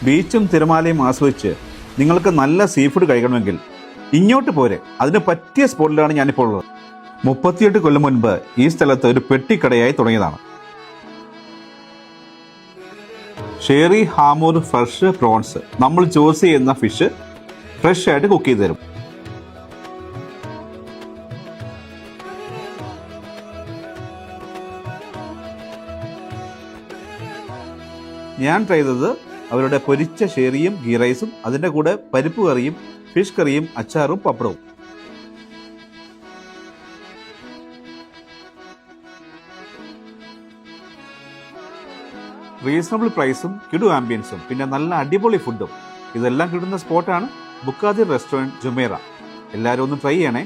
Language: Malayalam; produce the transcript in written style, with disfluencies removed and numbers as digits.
ബീച്ചും തിരമാലയും ആസ്വദിച്ച് നിങ്ങൾക്ക് നല്ല സീ ഫുഡ് കഴിക്കണമെങ്കിൽ ഇങ്ങോട്ട് പോരെ. അതിന് പറ്റിയ സ്പോട്ടിലാണ് ഞാനിപ്പോൾ ഉള്ളത്. 38 കൊല്ലം മുൻപ് ഈ സ്ഥലത്ത് ഒരു പെട്ടിക്കടയായി തുടങ്ങിയതാണ്. ഷേറി ഹാമൂർ ഫ്രഷ് പ്രോൺസ്. നമ്മൾ ചൂസ് ചെയ്യുന്ന ഫിഷ് ഫ്രഷ് ആയിട്ട് കുക്ക് ചെയ്ത് തരും. ഞാൻ ട്രൈ ചെയ്തത് അവരുടെ പൊരിച്ച ഷേറിയും ഗീ റൈസും, അതിൻ്റെ കൂടെ പരിപ്പ് കറിയും ഫിഷ് കറിയും അച്ചാറും പപ്പടവും. റീസണബിൾ പ്രൈസും കിടു ആംബിയൻസും പിന്നെ നല്ല അടിപൊളി ഫുഡും ഇതെല്ലാം കിട്ടുന്ന സ്പോട്ടാണ് ബുക്കാദിർ റെസ്റ്റോറൻറ്റ് ജുമേറ. എല്ലാവരും ഒന്ന് ട്രൈ ചെയ്യണേ.